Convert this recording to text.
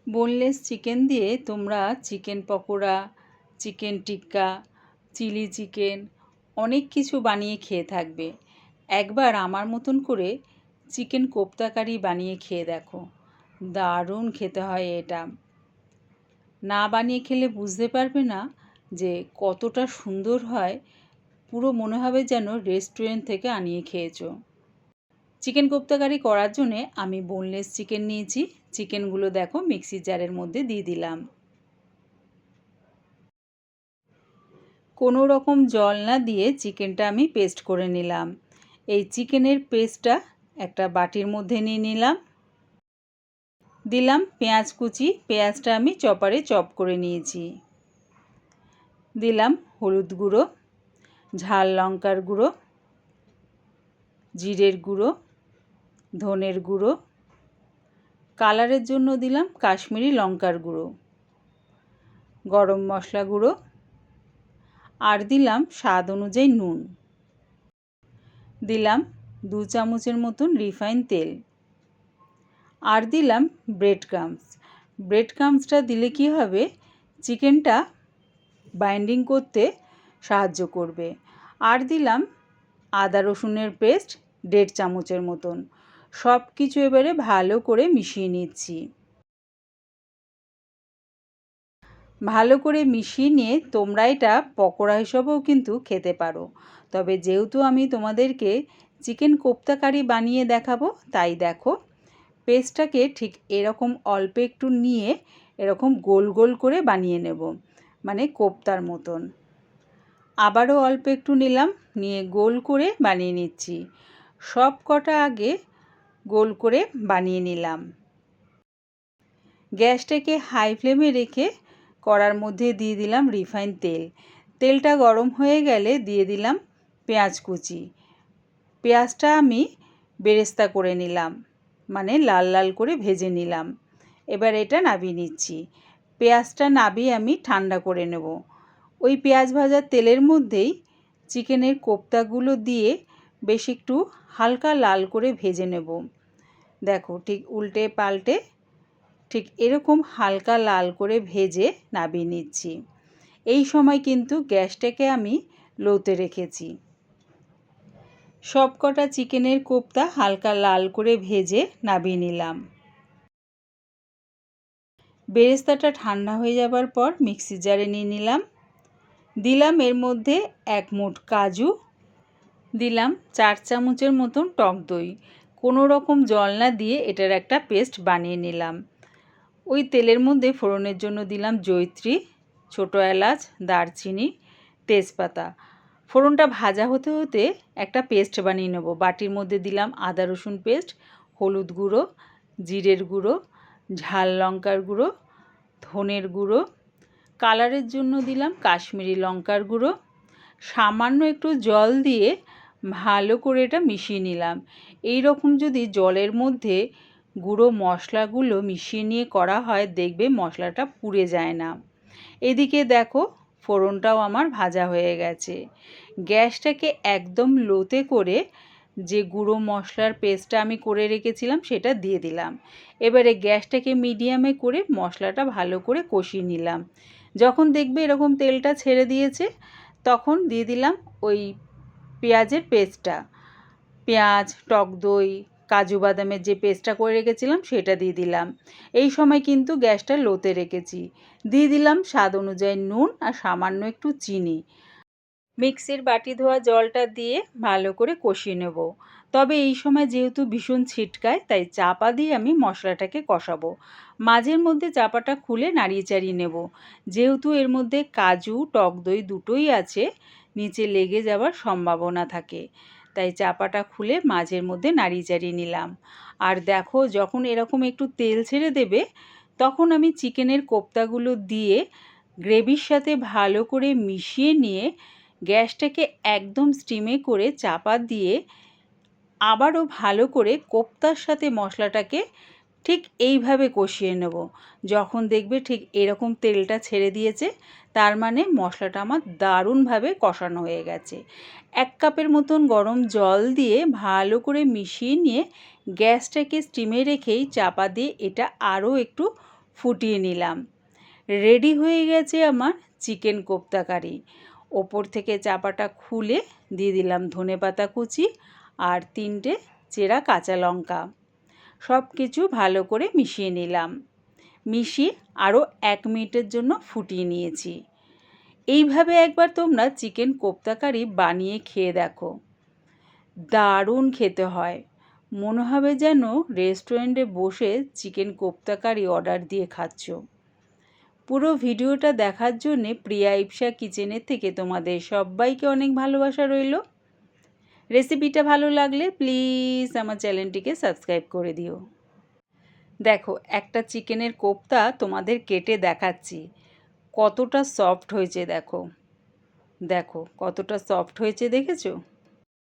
Boneless chicken দিয়ে তোমরা chicken pakora, chicken টিক্কা, chilli chicken অনেক কিছু বানিয়ে খেয়ে থাকবে। একবার আমার মতন করে চিকেন কোপ্তা কারি বানিয়ে খেয়ে দেখো, দারুণ খেতে হয় এটা। না বানিয়ে খেলে বুঝতে পারবে না যে কতটা সুন্দর হয়, পুরো মনে হবে যেন রেস্টুরেন্ট থেকে আনিয়ে খেয়েছো। চিকেন কোপ্তা কারি করার জন্যে আমি বোনলেস চিকেন নিয়েছি। চিকেনগুলো দেখো মিক্সির জারের মধ্যে দিয়ে দিলাম। কোনো রকম জল না দিয়ে চিকেনটা আমি পেস্ট করে নিলাম। এই চিকেনের পেস্টটা একটা বাটির মধ্যে নিয়ে নিলাম। দিলাম পেঁয়াজ কুচি, পেঁয়াজটা আমি চপারে চপ করে নিয়েছি। দিলাম হলুদ গুঁড়ো, ঝাল লঙ্কার গুঁড়ো, জিরের গুঁড়ো, ধনের গুঁড়ো, কালারের জন্য দিলাম কাশ্মীরি লঙ্কার গুঁড়ো, গরম মশলা গুঁড়ো, আর দিলাম স্বাদ অনুযায়ী নুন। দিলাম 2 চামচের মতন রিফাইন তেল। আর দিলাম ব্রেড ক্রাম্বস। ব্রেড ক্রাম্বসটা দিলে কি হবে, চিকেনটা বাইন্ডিং করতে সাহায্য করবে। আর দিলাম আদা রসুনের পেস্ট 1.5 চামচের মতন। সব কিছু এবারে ভালো করে মিশিয়ে নিচ্ছি। ভালো করে মিশিয়ে নিয়ে তোমরা এটা পকোড়া হিসেবেও কিন্তু খেতে পারো। তবে যেহেতু আমি তোমাদেরকে চিকেন কোপ্তা কারি বানিয়ে দেখাবো, তাই দেখো পেস্টটাকে ঠিক এরকম অল্প একটু নিয়ে এরকম গোল গোল করে বানিয়ে নেব, মানে কোপ্তার মতন। আবারও অল্প একটু নিলাম, নিয়ে গোল করে বানিয়ে নিচ্ছি। সব কটা আগে গোল করে বানিয়ে নিলাম। গ্যাসটাকে হাই ফ্লেমে রেখে কড়ার মধ্যে দিয়ে দিলাম রিফাইন তেল। তেলটা গরম হয়ে গেলে দিয়ে দিলাম পেঁয়াজ কুচি। পেঁয়াজটা আমি বেরেস্তা করে নিলাম, মানে লাল লাল করে ভেজে নিলাম। এবার এটা নাবিয়ে নিচ্ছি। পেঁয়াজটা নাবিয়ে আমি ঠান্ডা করে নেব। ওই পেঁয়াজ ভাজার তেলের মধ্যেই চিকেনের কোপ্তাগুলো দিয়ে বেশ একটু হালকা লাল করে ভেজে নেব। দেখো ঠিক উল্টে পাল্টে ঠিক এরকম হালকা লাল করে ভেজে নাবিয়ে নিচ্ছি। এই সময় কিন্তু গ্যাসটাকে আমি লোতে রেখেছি। সব কটা চিকেনের কোপ্তা হালকা লাল করে ভেজে নাবিয়ে নিলাম। বেরেস্তাটা ঠান্ডা হয়ে যাবার পর মিক্সি জারে নিয়ে নিলাম। দিলাম এর মধ্যে 1 মুঠ কাজু, দিলাম 4 চামচের মতন টক দই। কোনো রকম জল না দিয়ে এটার একটা পেস্ট বানিয়ে নিলাম। ওই তেলের মধ্যে ফোড়নের জন্য দিলাম জয়িত্রী, ছোটো এলাচ, দারচিনি, তেজপাতা। ফোড়নটা ভাজা হতে হতে একটা পেস্ট বানিয়ে নেব। বাটির মধ্যে দিলাম আদা রসুন পেস্ট, হলুদ গুঁড়ো, জিরের গুঁড়ো, ঝাল লঙ্কার গুঁড়ো, ধনের গুঁড়ো, কালারের জন্য দিলাম কাশ্মীরি লঙ্কার গুঁড়ো। সামান্য একটু জল দিয়ে ভালো করে এটা মিশিয়ে নিলাম। এই রকম যদি জলের মধ্যে গুঁড়ো মশলাগুলো মিশিয়ে নিয়ে করা হয়, দেখবে মশলাটা পুড়ে যায় না। এদিকে দেখো ফোড়নটাও আমার ভাজা হয়ে গেছে। গ্যাসটাকে একদম লোতে করে যে গুঁড়ো মশলার পেস্টটা আমি করে রেখেছিলাম সেটা দিয়ে দিলাম। এবারে গ্যাসটাকে মিডিয়ামে করে মশলাটা ভালো করে কষিয়ে নিলাম। যখন দেখবে এরকম তেলটা ছেড়ে দিয়েছে, তখন দিয়ে দিলাম ওই পেঁয়াজের পেস্টটা। পেঁয়াজ, টক দই, কাজু বাদামের যে পেস্টটা করে রেখেছিলাম সেটা দিয়ে দিলাম। এই সময় কিন্তু গ্যাসটা লোতে রেখেছি। দিয়ে দিলাম স্বাদ অনুযায়ী নুন আর সামান্য একটু চিনি। মিক্সির বাটি ধোয়া জলটা দিয়ে ভালো করে কষিয়ে নেব। তবে এই সময় যেহেতু ভীষণ ছিটকায়, তাই চাপা দিয়ে আমি মশলাটাকে কষাবো। মাঝের মধ্যে চাপাটা খুলে নাড়িয়ে চাড়িয়ে নেব। যেহেতু এর মধ্যে কাজু, টক দই দুটোই আছে, নিচে লেগে যাওয়ার সম্ভাবনা থাকে। তাই চাপাটা খুলে মাঝের মধ্যে নাড়িয়ে চাড়িয়ে নিলাম। আর দেখো যখন এরকম একটু তেল ছেড়ে দেবে, তখন আমি চিকেনের কোপ্তাগুলো দিয়ে গ্রেভির সাথে ভালো করে মিশিয়ে নিয়ে গ্যাসটাকে একদম স্টিমে করে চাপা দিয়ে আবারও ভালো করে কোপ্তার সাথে মশলাটাকে ঠিক এইভাবে কষিয়ে নেব। যখন দেখবে ঠিক এরকম তেলটা ছেড়ে দিয়েছে, তার মানে মশলাটা আমার দারুণভাবে কষানো হয়ে গেছে। 1 কাপের মতন গরম জল দিয়ে ভালো করে মিশিয়ে নিয়ে গ্যাসটাকে স্টিমে রেখেই চাপা দিয়ে এটা আরও একটু ফুটিয়ে নিলাম। রেডি হয়ে গেছে আমার চিকেন কোপ্তা কারি। ওপর থেকে চাপাটা খুলে দিয়ে দিলাম ধনেপাতা কুচি আর 3টে চেরা কাঁচা লঙ্কা। সব কিছু ভালো করে মিশিয়ে নিলাম। মিশিয়ে আরও 1 মিনিটের জন্য ফুটিয়ে নিয়েছি। এইভাবে একবার তোমরা চিকেন কোপ্তা কারি বানিয়ে খেয়ে দেখো, দারুণ খেতে হয়। মনে হবে যেন রেস্টুরেন্টে বসে চিকেন কোপ্তা কারি অর্ডার দিয়ে খাচ্ছ। পুরো ভিডিওটা দেখার জন্যে প্রিয়া ইপসা কিচেনের থেকে তোমাদের সবাইকে অনেক ভালোবাসা রইল। রেসিপিটা ভালো লাগলে প্লিজ আমার চ্যানেলটিকে সাবস্ক্রাইব করে দিও। দেখো, একটা চিকেনের কোপ্তা তোমাদের কেটে দেখাচ্ছি কতটা সফট হয়েছে। দেখো দেখো কতটা সফট হয়েছে, দেখেছো?